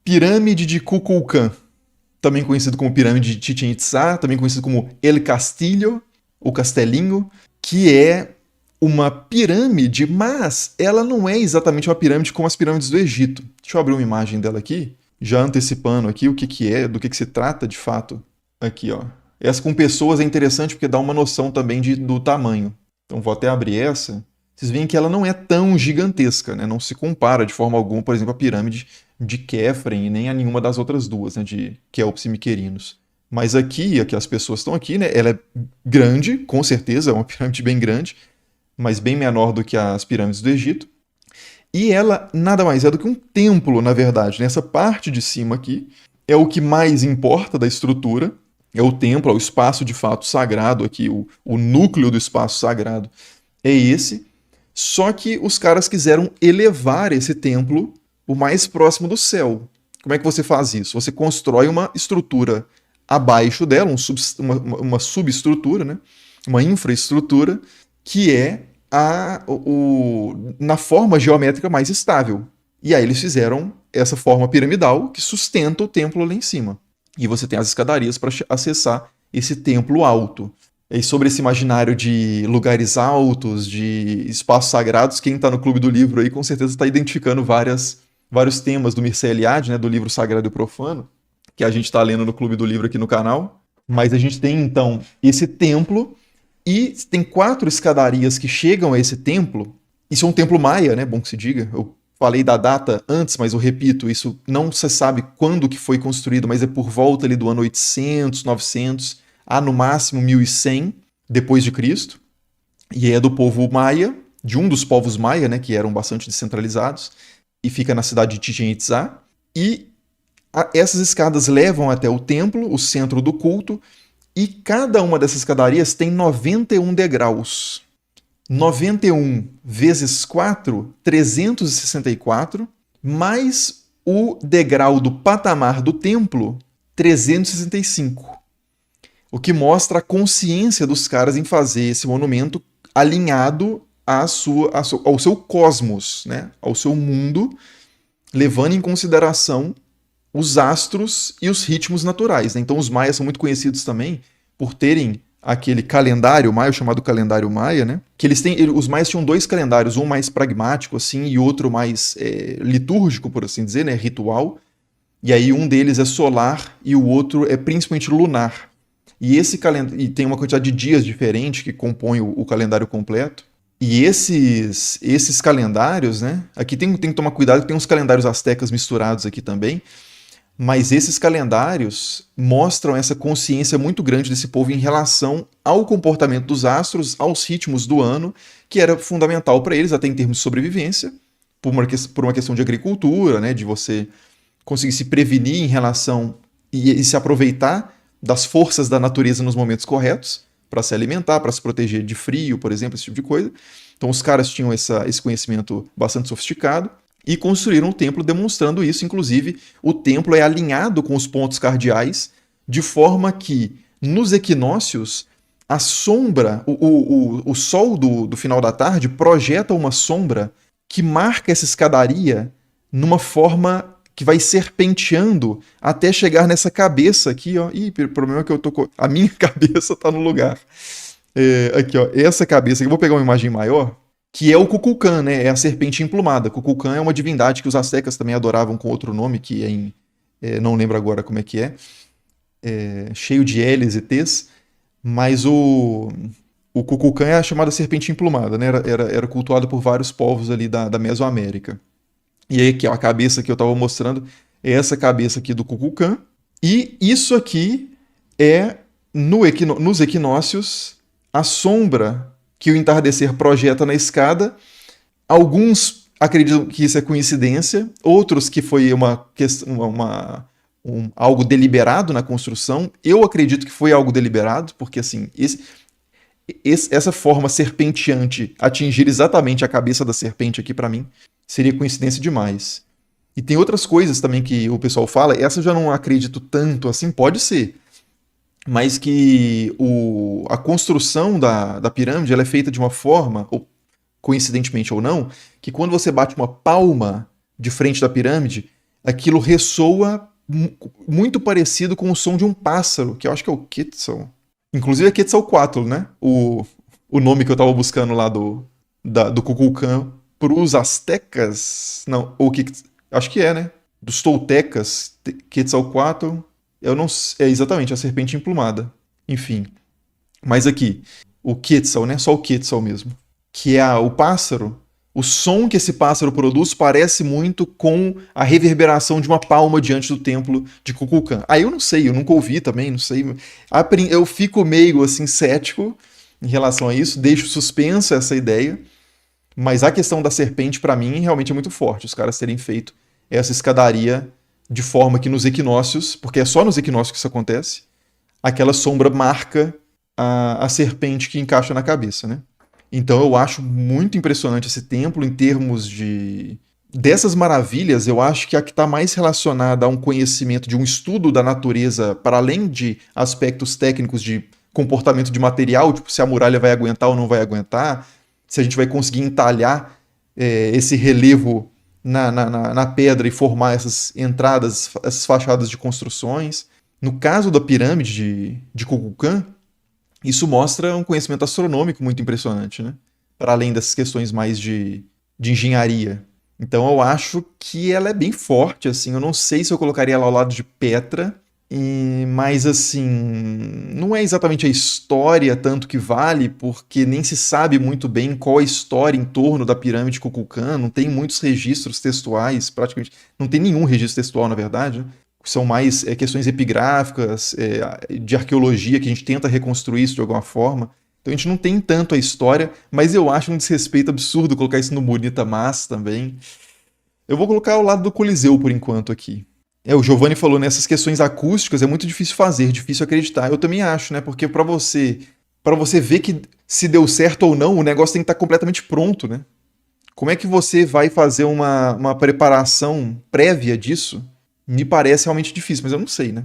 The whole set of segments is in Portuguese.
Pirâmide de Kukulkan, também conhecido como Pirâmide de Chichén Itzá, também conhecido como El Castillo, o Castelinho, que é uma pirâmide, mas ela não é exatamente uma pirâmide como as pirâmides do Egito. Deixa eu abrir uma imagem dela aqui, já antecipando aqui o que que é, do que se trata de fato. Aqui, ó. Essa com pessoas é interessante porque dá uma noção também do tamanho. Então vou até abrir essa. Vocês veem que ela não é tão gigantesca, né? Não se compara de forma alguma, por exemplo, a pirâmide de Quefren e nem a nenhuma das outras duas, né? De Quéops e Miquerinos. Mas aqui as pessoas estão aqui, né? Ela é grande, com certeza, é uma pirâmide bem grande, mas bem menor do que as pirâmides do Egito. E ela nada mais é do que um templo, na verdade. Nessa parte de cima aqui é o que mais importa da estrutura. É o templo, é o espaço de fato sagrado aqui, o núcleo do espaço sagrado é esse. Só que os caras quiseram elevar esse templo o mais próximo do céu. Como é que você faz isso? Você constrói uma estrutura abaixo dela, uma subestrutura, né? Uma infraestrutura, que é na forma geométrica mais estável. E aí eles fizeram essa forma piramidal que sustenta o templo lá em cima. E você tem as escadarias para acessar esse templo alto. E sobre esse imaginário de lugares altos, de espaços sagrados, quem está no Clube do Livro aí com certeza está identificando vários temas do Mircea Eliade, né, do livro Sagrado e Profano, que a gente está lendo no Clube do Livro aqui no canal. Mas a gente tem então esse templo e tem 4 escadarias que chegam a esse templo. Isso é um templo maia, né? Bom que se diga. Eu falei da data antes, mas eu repito, isso não se sabe quando que foi construído, mas é por volta ali do ano 800, 900, a no máximo 1100 depois de Cristo. E é do povo maia, de um dos povos maia, né, que eram bastante descentralizados, e fica na cidade de Chichén Itzá. E essas escadas levam até o templo, o centro do culto, e cada uma dessas escadarias tem 91 degraus. 91 vezes 4, 364, mais o degrau do patamar do templo, 365. O que mostra a consciência dos caras em fazer esse monumento alinhado ao seu cosmos, né? Ao seu mundo, levando em consideração os astros e os ritmos naturais. Né? Então os maias são muito conhecidos também por terem aquele calendário maia, chamado calendário maia, né? Que os maias tinham 2 calendários, um mais pragmático assim e outro mais litúrgico, por assim dizer, né? Ritual. E aí um deles é solar e o outro é principalmente lunar. E tem uma quantidade de dias diferente que compõem o calendário completo. E esses calendários, né? Aqui tem que tomar cuidado que tem uns calendários astecas misturados aqui também. Mas esses calendários mostram essa consciência muito grande desse povo em relação ao comportamento dos astros, aos ritmos do ano, que era fundamental para eles, até em termos de sobrevivência, por uma questão de agricultura, né? De você conseguir se prevenir em relação e se aproveitar das forças da natureza nos momentos corretos, para se alimentar, para se proteger de frio, por exemplo, esse tipo de coisa. Então os caras tinham esse conhecimento bastante sofisticado e construíram um templo demonstrando isso. Inclusive, o templo é alinhado com os pontos cardeais, de forma que nos equinócios a sombra, o sol do final da tarde projeta uma sombra que marca essa escadaria numa forma que vai serpenteando até chegar nessa cabeça aqui, ó. Ih, o problema é que a minha cabeça tá no lugar. Aqui, ó, essa cabeça aqui, eu vou pegar uma imagem maior, que é o Kukulkan, né? É a serpente emplumada. Kukulkan é uma divindade que os astecas também adoravam com outro nome, que não lembro agora como é que cheio de L's e T's, mas o Kukulkan é a chamada serpente emplumada, né? Era cultuado por vários povos ali da Mesoamérica. E aí aqui, ó, a cabeça que eu estava mostrando é essa cabeça aqui do Kukulkan. E isso aqui é, nos equinócios, a sombra que o entardecer projeta na escada. Alguns acreditam que isso é coincidência, outros que foi algo deliberado na construção. Eu acredito que foi algo deliberado, porque assim, essa forma serpenteante atingir exatamente a cabeça da serpente aqui para mim seria coincidência demais. E tem outras coisas também que o pessoal fala, essa eu já não acredito tanto assim, pode ser, mas que a construção da pirâmide ela é feita de uma forma, ou coincidentemente ou não, que quando você bate uma palma de frente da pirâmide, aquilo ressoa muito parecido com o som de um pássaro, que eu acho que é o Quetzal. Inclusive é Quetzalcoatl, né? O nome que eu tava buscando lá do Kukulkan pros astecas. Não, acho que é, né? Dos toltecas, Quetzalcoatl. Eu não sei. É exatamente, a serpente emplumada. Enfim. Mas aqui, o Quetzal, né? Só o Quetzal mesmo. Que é o pássaro. O som que esse pássaro produz parece muito com a reverberação de uma palma diante do templo de Kukulkan. Aí eu não sei, eu nunca ouvi também, não sei. Eu fico meio assim cético em relação a isso, deixo suspenso essa ideia, mas a questão da serpente para mim realmente é muito forte, os caras terem feito essa escadaria de forma que nos equinócios, porque é só nos equinócios que isso acontece, aquela sombra marca a serpente que encaixa na cabeça, né? Então eu acho muito impressionante esse templo em termos de... Dessas maravilhas, eu acho que a que está mais relacionada a um conhecimento de um estudo da natureza, para além de aspectos técnicos de comportamento de material, tipo se a muralha vai aguentar ou não vai aguentar, se a gente vai conseguir entalhar esse relevo na pedra e formar essas entradas, essas fachadas de construções. No caso da pirâmide de Kukulkan, isso mostra um conhecimento astronômico muito impressionante, né? Para além dessas questões mais de engenharia. Então eu acho que ela é bem forte, assim. Eu não sei se eu colocaria ela ao lado de Petra, mas assim, não é exatamente a história tanto que vale, porque nem se sabe muito bem qual a história em torno da pirâmide de Kukulkan, não tem muitos registros textuais, praticamente, não tem nenhum registro textual, na verdade, né? São mais questões epigráficas, de arqueologia, que a gente tenta reconstruir isso de alguma forma. Então a gente não tem tanto a história, mas eu acho um desrespeito absurdo colocar isso no Bonita Mas também. Eu vou colocar ao lado do Coliseu por enquanto aqui. O Giovanni falou nessas questões acústicas é muito difícil fazer, difícil acreditar. Eu também acho, né? Porque para você ver que se deu certo ou não, o negócio tem que estar completamente pronto, né? Como é que você vai fazer uma preparação prévia disso? Me parece realmente difícil, mas eu não sei, né?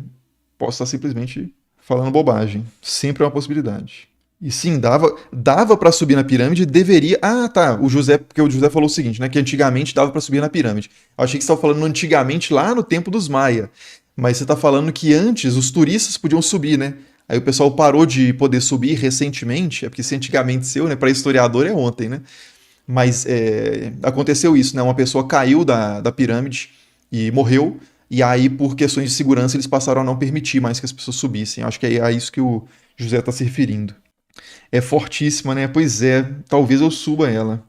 Posso estar simplesmente falando bobagem. Sempre é uma possibilidade. E sim, dava para subir na pirâmide, deveria... Ah, tá, porque o José falou o seguinte, né, que antigamente dava para subir na pirâmide. Eu achei que você estava falando antigamente lá no tempo dos Maia, mas você está falando que antes os turistas podiam subir, né? Aí o pessoal parou de poder subir recentemente, porque se antigamente seu, né, para historiador é ontem, né? Mas aconteceu isso, né? Uma pessoa caiu da pirâmide e morreu, e aí por questões de segurança eles passaram a não permitir mais que as pessoas subissem. Acho que é a isso que o José está se referindo. É fortíssima, né? Pois é, talvez eu suba ela.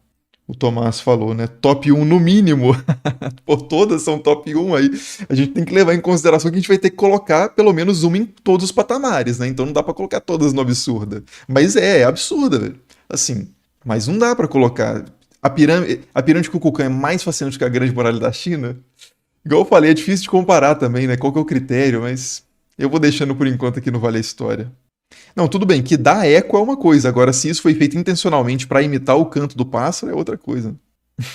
O Tomás falou, né? Top 1 no mínimo. Pô, todas são top 1 aí. A gente tem que levar em consideração que a gente vai ter que colocar pelo menos uma em todos os patamares, né? Então não dá pra colocar todas no absurda. Mas é absurda, velho. Assim, mas não dá pra colocar. A pirâmide de Kukulkan é mais fascinante que a Grande Muralha da China? Igual eu falei, é difícil de comparar também, né? Qual que é o critério, mas eu vou deixando por enquanto aqui no Vale a História. Não, tudo bem, que dar eco é uma coisa, agora se isso foi feito intencionalmente pra imitar o canto do pássaro é outra coisa.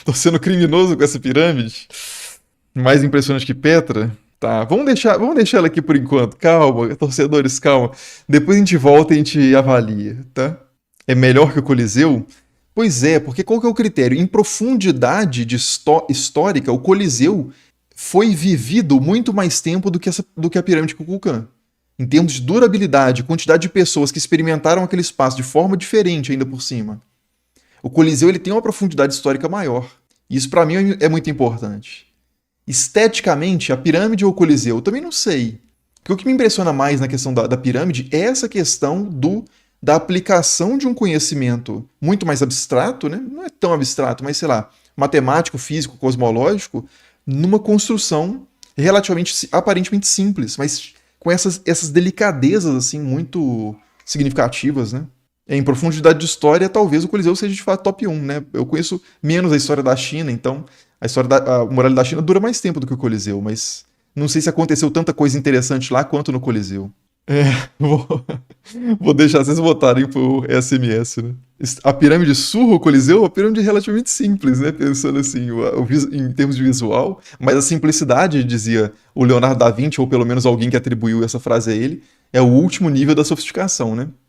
Tô sendo criminoso com essa pirâmide? Mais impressionante que Petra? Tá, vamos deixar ela aqui por enquanto. Calma, torcedores, calma. Depois a gente volta e a gente avalia, tá? É melhor que o Coliseu? Pois é, porque qual que é o critério? Em profundidade histórica, o Coliseu foi vivido muito mais tempo do que a pirâmide de Kukulkan. Em termos de durabilidade, quantidade de pessoas que experimentaram aquele espaço de forma diferente ainda por cima. O Coliseu ele tem uma profundidade histórica maior. E isso para mim é muito importante. Esteticamente, a pirâmide ou o Coliseu? Eu também não sei. Porque o que me impressiona mais na questão da pirâmide é essa questão da aplicação de um conhecimento muito mais abstrato, né? Não é tão abstrato, mas sei lá, matemático, físico, cosmológico, numa construção relativamente, aparentemente simples, mas com essas delicadezas assim muito significativas, né? Em profundidade de história, talvez o Coliseu seja de fato top 1, né? Eu conheço menos a história da China, então a muralha da China dura mais tempo do que o Coliseu, mas não sei se aconteceu tanta coisa interessante lá quanto no Coliseu. É, vou deixar vocês votarem por SMS, né? A pirâmide surra o Coliseu é uma pirâmide relativamente simples, né? Pensando assim, em termos de visual, mas a simplicidade, dizia o Leonardo da Vinci, ou pelo menos alguém que atribuiu essa frase a ele, é o último nível da sofisticação, né?